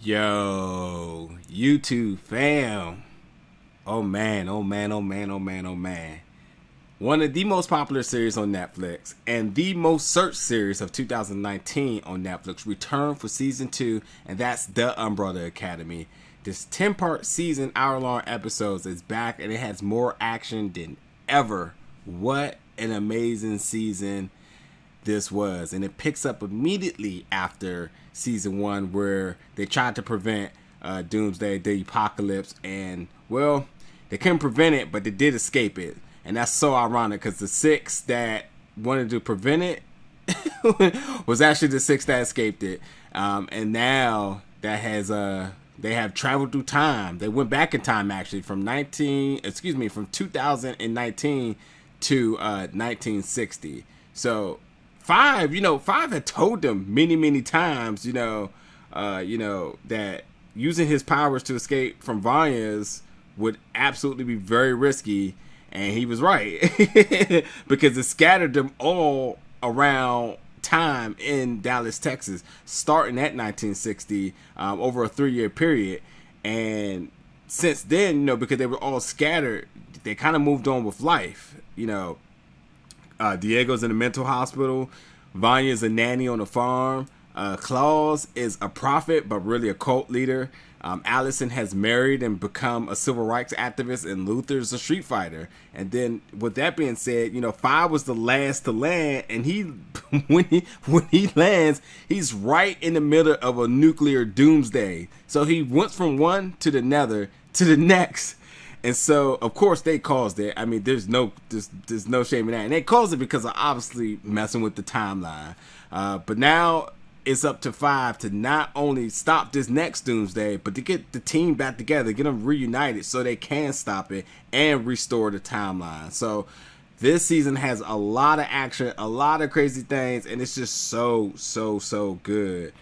Yo, YouTube fam. Oh man, oh man, oh man, oh man, oh man. One of the most popular series on Netflix and the most searched series of 2019 on Netflix returned for season 2, and that's The Umbrella Academy. This 10-part season, hour-long episodes is back, and it has more action than ever. What an amazing season this was. And it picks up immediately after season 1, where they tried to prevent doomsday, the apocalypse, and well, they couldn't prevent it, but they did escape it. And that's so ironic because the 6 that wanted to prevent it was actually the 6 that escaped it. And now that has they have traveled through time. They went back in time actually from 2019 to 1960. So Five had told them many times, that using his powers to escape from Vanya's would absolutely be very risky, and he was right because it scattered them all around time in Dallas, Texas, starting at 1960 over a 3-year period, and since then, because they were all scattered, they kind of moved on with life, Diego's in a mental hospital. Vanya's a nanny on a farm. Claus is a prophet, but really a cult leader. Allison has married and become a civil rights activist, and Luther's a street fighter. And then, with that being said, Five was the last to land, and he, when he lands, he's right in the middle of a nuclear doomsday. So he went from one to the nether to the next. And so, of course, they caused it. I mean, there's no shame in that. And they caused it because of obviously messing with the timeline. But now it's up to Five to not only stop this next doomsday, but to get the team back together, get them reunited so they can stop it and restore the timeline. So this season has a lot of action, a lot of crazy things, and it's just so good.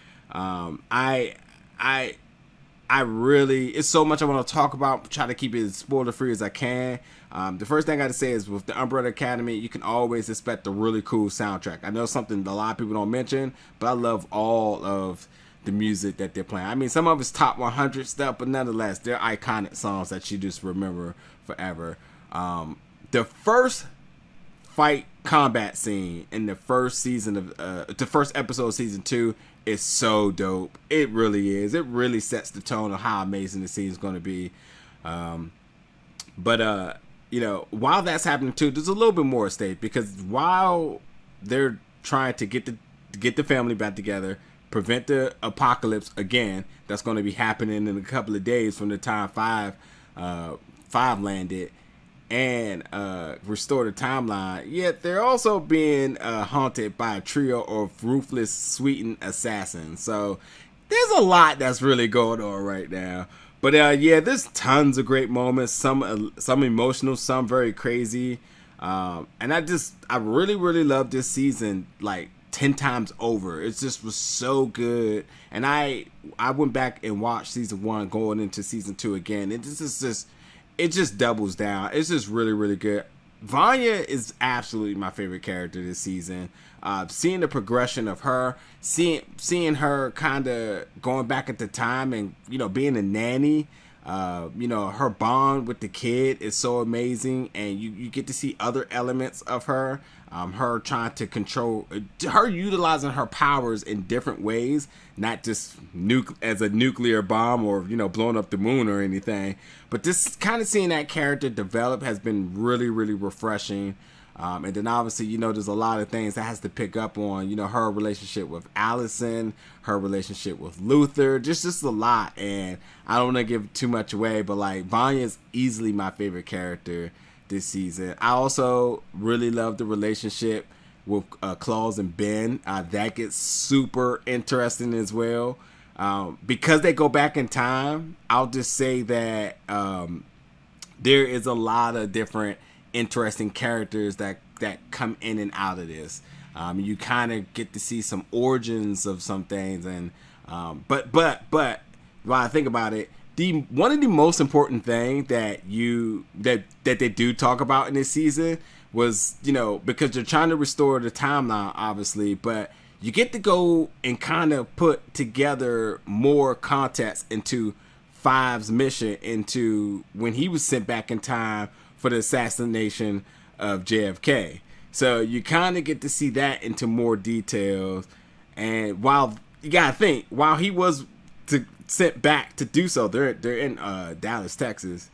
It's so much I want to talk about. Try to keep it as spoiler free as I can. The first thing I got to say is with the Umbrella Academy, you can always expect a really cool soundtrack. I know something a lot of people don't mention, but I love all of the music that they're playing. I mean, some of it's top 100 stuff, but nonetheless, they're iconic songs that you just remember forever. The first fight combat scene in the first season of the first episode of season 2 is so dope. It really is. It really sets the tone of how amazing the scene is going to be. But while that's happening too, there's a little bit more at stake, because while they're trying to get the family back together, prevent the apocalypse again, that's going to be happening in a couple of days from the time Five landed, and restore the timeline, yet they're also being haunted by a trio of ruthless, sweetened assassins. So there's a lot that's really going on right now. But there's tons of great moments, some emotional, some very crazy. And I really love this season like 10 times over. It just was so good. And I went back and watched season 1 going into season 2 again. It just doubles down. It's just really good. Vanya is absolutely my favorite character this season. Seeing the progression of her, seeing her kind of going back into time and being a nanny, her bond with the kid is so amazing, and you get to see other elements of her. Her trying to control, her utilizing her powers in different ways, not just as a nuclear bomb or blowing up the moon or anything, but just kind of seeing that character develop has been really refreshing. And then obviously there's a lot of things that has to pick up on her relationship with Allison, her relationship with Luther, just a lot. And I don't want to give too much away, but like Vanya is easily my favorite character this season. I also really love the relationship with Claus and Ben. That gets super interesting as well. Because they go back in time, I'll just say that there is a lot of different interesting characters that come in and out of this. You kind of get to see some origins of some things, and but while I think about it, one of the most important thing that they do talk about in this season was because they're trying to restore the timeline, obviously, but you get to go and kind of put together more context into Five's mission into when he was sent back in time for the assassination of JFK. So you kind of get to see that into more details. And while you gotta think, while he was sent back to do so, they're in Dallas, Texas.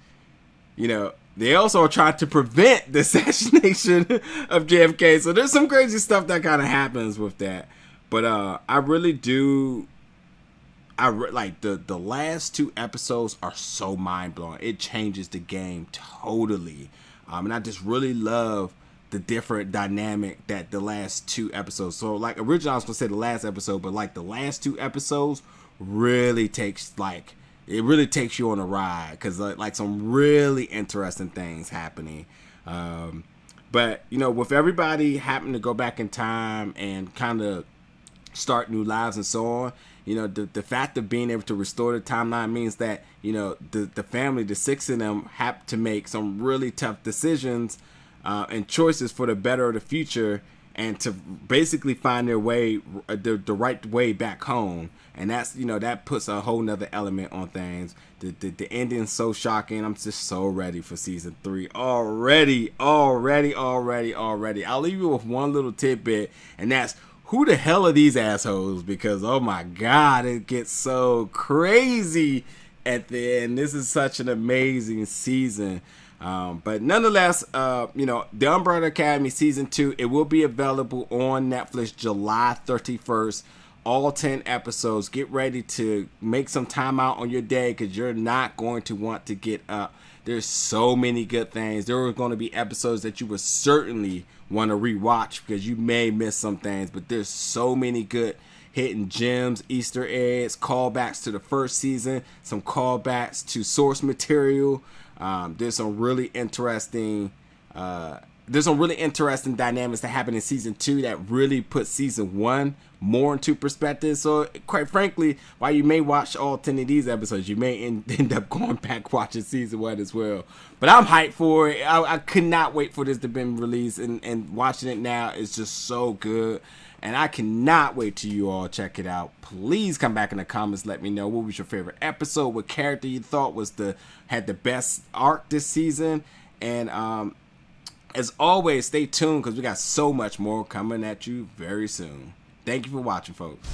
You know, they also are trying to prevent the assassination of JFK. So there's some crazy stuff that kind of happens with that. But I really do. Like the last 2 episodes are so mind blowing. It changes the game totally. And I just really love the different dynamic that the last 2 episodes. So like originally I was gonna say the last episode, but like the last 2 episodes really takes you on a ride, because like some really interesting things happening. But you know, with everybody having to go back in time and kind of start new lives and so on, you know, the fact of being able to restore the timeline means that, you know, the family, the 6 of them, have to make some really tough decisions and choices for the better of the future, and to basically find their way, the right way back home. And that's, you know, that puts a whole nother element on things. The ending's so shocking. I'm just so ready for season 3 already. I'll leave you with one little tidbit, and that's, who the hell are these assholes? Because, oh my God, it gets so crazy at the end. This is such an amazing season. But nonetheless, you know, The Umbrella Academy season 2, it will be available on Netflix July 31st. All 10 episodes. Get ready to make some time out on your day, because you're not going to want to get up. There's so many good things. There are going to be episodes that you would certainly want to rewatch, because you may miss some things, but there's so many good hidden gems, Easter eggs, callbacks to the first season, some callbacks to source material. There's some really interesting dynamics that happen in season 2 that really put season 1 more into perspective. So quite frankly, while you may watch all 10 of these episodes, you may end up going back watching season 1 as well. But I'm hyped for it. I could not wait for this to be released, and watching it now is just so good. And I cannot wait till you all check it out. Please come back in the comments. Let me know what was your favorite episode, what character you thought had the best arc this season. And as always, stay tuned, because we got so much more coming at you very soon. Thank you for watching, folks.